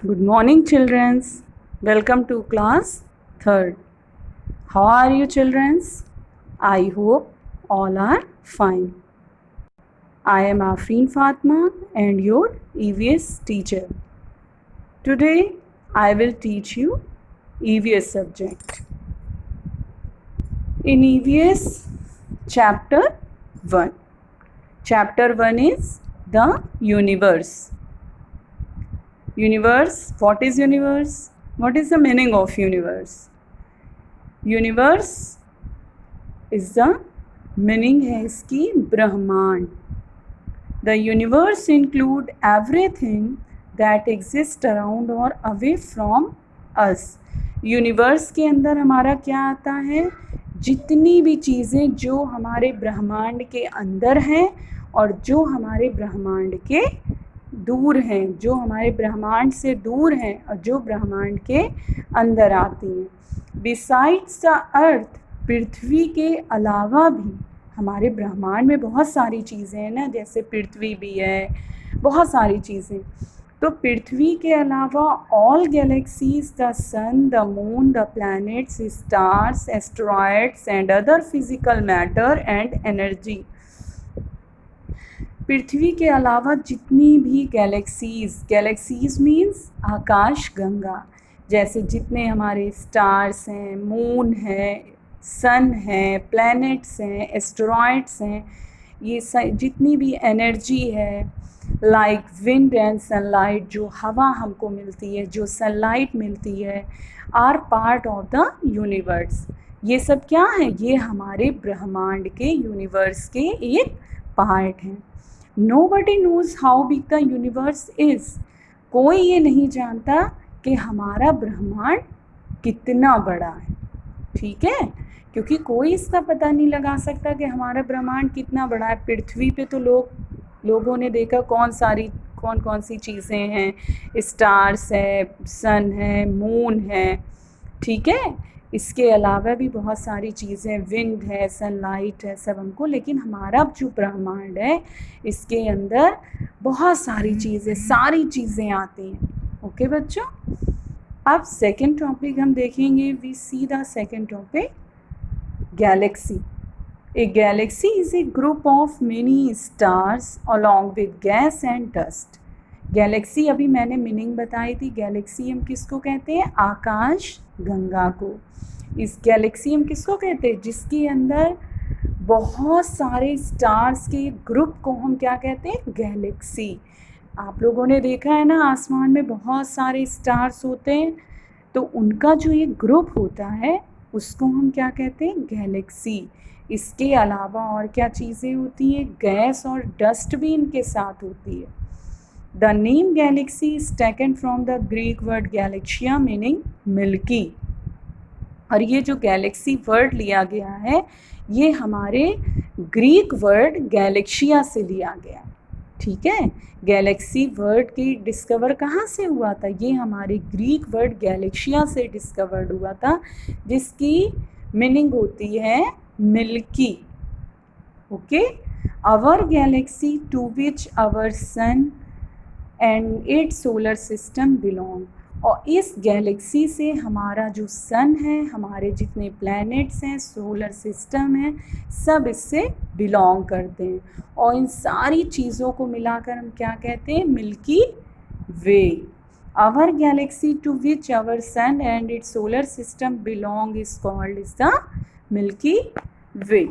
Good morning, children. Welcome to class 3rd. How are you, children? I hope all are fine. I am Afreen Fatma and your EVS teacher. Today, I will teach you EVS subject. In EVS, Chapter 1. Chapter 1 is the universe. Universe, what is universe? What is the meaning of universe? Universe is the meaning है इसकी ब्रह्मांड. The universe include everything that exists around or away from us. Universe के अंदर हमारा क्या आता है? जितनी भी चीज़ें जो हमारे ब्रह्मांड के अंदर हैं और जो हमारे ब्रह्मांड के दूर हैं, जो हमारे ब्रह्मांड से दूर हैं और जो ब्रह्मांड के अंदर आती हैं. बिसाइड्स द अर्थ, पृथ्वी के अलावा भी हमारे ब्रह्मांड में बहुत सारी चीज़ें हैं ना, जैसे पृथ्वी भी है, बहुत सारी चीज़ें. तो पृथ्वी के अलावा all galaxies, the sun, the moon, the planets, stars, asteroids and other physical matter and energy. पृथ्वी के अलावा जितनी भी गैलेक्सीज मीन्स आकाश गंगा, जैसे जितने हमारे स्टार्स हैं, मून है, सन है, प्लैनेट्स हैं, एस्टेरॉयड्स हैं, ये जितनी भी एनर्जी है, लाइक विंड एंड सनलाइट, जो हवा हमको मिलती है, जो सनलाइट मिलती है, are part of the universe. ये सब क्या है? ये हमारे ब्रह्मांड के यूनिवर्स के एक पार्ट हैं. Nobody knows how big the universe is. कोई ये नहीं जानता कि हमारा ब्रह्मांड कितना बड़ा है. ठीक है, क्योंकि कोई इसका पता नहीं लगा सकता कि हमारा ब्रह्मांड कितना बड़ा है. पृथ्वी पे तो लोगों ने देखा कौन सी चीज़ें हैं, स्टार्स है, सन है, मून है. ठीक है, इसके अलावा भी बहुत सारी चीज़ें, विंड है, सनलाइट है, सब हमको. लेकिन हमारा जो ब्रह्मांड है इसके अंदर बहुत सारी चीज़ें आती हैं. ओके बच्चों, अब सेकंड टॉपिक हम देखेंगे. We see the second topic, galaxy. A galaxy is a group of many stars along with gas and dust. Galaxy अभी मैंने मीनिंग बताई थी. गैलेक्सी हम किसको कहते हैं? आकाश गंगा को. इस गैलेक्सी हम किसको कहते हैं? जिसके अंदर बहुत सारे स्टार्स के ग्रुप को हम क्या कहते हैं? गैलेक्सी. आप लोगों ने देखा है ना, आसमान में बहुत सारे स्टार्स होते हैं, तो उनका जो ये ग्रुप होता है उसको हम क्या कहते हैं? गैलेक्सी. इसके अलावा और क्या चीज़ें होती हैं? गैस और डस्ट भी इनके साथ होती है. The name galaxy is taken from the Greek word galaxia meaning milky. और ये जो गैलेक्सी वर्ड लिया गया है ये हमारे ग्रीक वर्ड गैलेक्शिया से लिया गया. ठीक है, गैलेक्सी वर्ड की डिस्कवर कहाँ से हुआ था? ये हमारे ग्रीक वर्ड गैलेक्शिया से डिस्कवर्ड हुआ था, जिसकी मीनिंग होती है milky. Okay, our galaxy to which our sun and its solar system belong. और इस गैलेक्सी से हमारा जो सन है, हमारे जितने प्लैनेट्स हैं, सोलर सिस्टम है, सब इससे बिलोंग करते हैं. और इन सारी चीज़ों को मिलाकर हम क्या कहते हैं? Milky Way. Our galaxy to which our sun and its solar system belong is called is the Milky Way.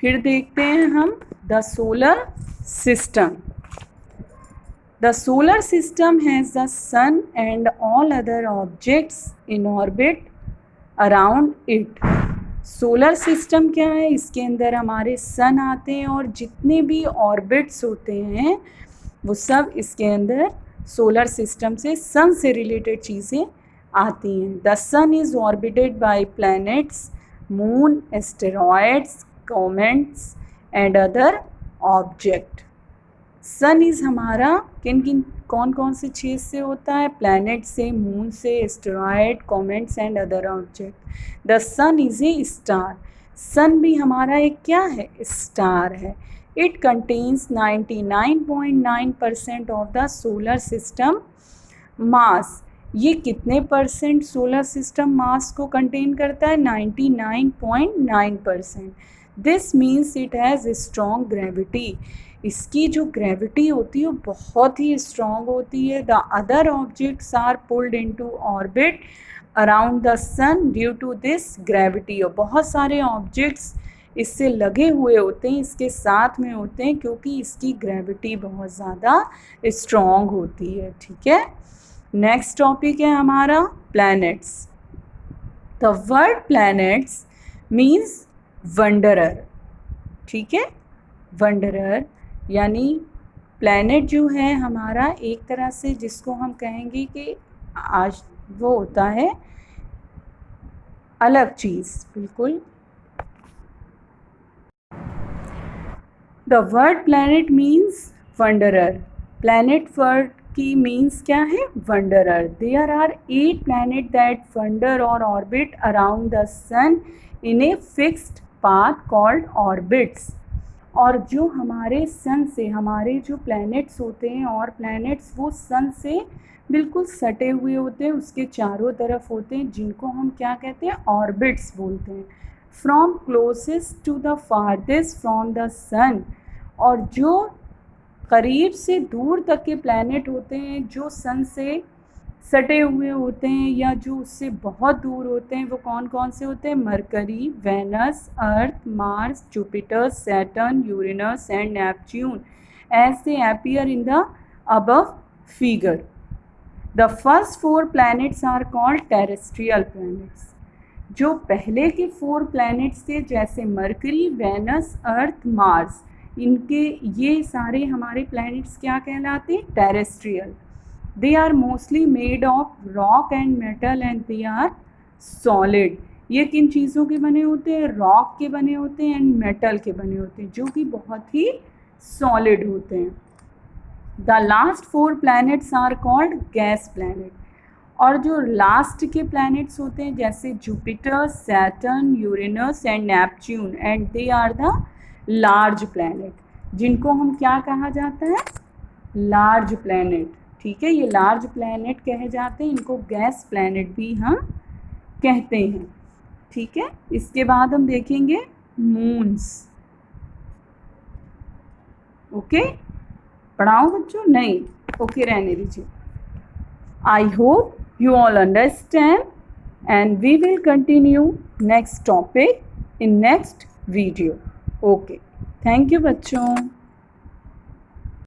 फिर देखते हैं हम the solar system. The solar system has the sun and all other objects in orbit around it. Solar system क्या है? इसके अंदर हमारे सन आते हैं और जितने भी ऑर्बिट्स होते हैं वो सब इसके अंदर सोलर सिस्टम से, सन से रिलेटेड चीज़ें आती हैं. The sun is orbited by planets, moon, asteroids, comets and other object. Sun is हमारा कौन से चीज़ से होता है? प्लैनेट से, मून से, asteroid, comets and other object. The sun is a star. Sun भी हमारा एक क्या है? स्टार है. It contains 99.9% of the solar system mass. ये कितने परसेंट सोलर सिस्टम मास को कंटेन करता है? 99.9%. This means it has strong gravity. इसकी जो ग्रेविटी होती है वो बहुत ही स्ट्रॉन्ग होती है. The other objects are pulled into orbit around the sun due to this gravity. और बहुत सारे ऑब्जेक्ट्स इससे लगे हुए होते हैं, इसके साथ में होते हैं, क्योंकि इसकी ग्रेविटी बहुत ज़्यादा स्ट्रॉन्ग होती है. ठीक है. नेक्स्ट टॉपिक है हमारा planets. The word planets means wanderer. ठीक है. वंडरर यानी प्लैनेट जो है हमारा एक तरह से जिसको हम कहेंगे कि आज वो होता है अलग चीज़. बिल्कुल. The word planet means wanderer. Planet word की मीन्स क्या है? Wanderer. There are 8 planet that wander और orbit around the sun in a fixed path called orbits. और जो हमारे सन से हमारे जो प्लैनेट्स होते हैं और प्लैनेट्स वो सन से बिल्कुल सटे हुए होते हैं, उसके चारों तरफ होते हैं, जिनको हम क्या कहते हैं? ऑर्बिट्स बोलते हैं. From closest to the farthest from the sun. और जो करीब से दूर तक के प्लैनेट होते हैं जो सन से सटे हुए होते हैं या जो उससे बहुत दूर होते हैं, वो कौन कौन से होते हैं? Mercury, Venus, Earth, Mars, Jupiter, Saturn, Uranus and Neptune as they appear in the above figure. The first 4 planets are called terrestrial planets. जो पहले के 4 प्लैनेट्स थे जैसे मरकरी, वेनस, अर्थ, मार्स, इनके ये सारे हमारे प्लैनेट्स क्या कहलाते हैं? Terrestrial. They are mostly made of rock and metal and they are solid. ये किन चीज़ों के बने होते हैं? रॉक के बने होते हैं एंड मेटल के बने होते हैं, जो कि बहुत ही सॉलिड होते हैं. The last 4 planets are called gas planet. और जो लास्ट के प्लैनेट्स होते हैं जैसे Jupiter, Saturn, Uranus and Neptune and they are the large planet, जिनको हम क्या कहा जाता है? Large planet. ठीक है. ये लार्ज प्लैनेट कहे जाते हैं, इनको गैस प्लैनेट भी हम कहते हैं. ठीक है. इसके बाद हम देखेंगे मून्स. ओके. पढ़ाऊँ बच्चों? नहीं. ओके, रहने दीजिए. I hope you all understand, and we will continue next topic in next video. Okay, thank you बच्चों.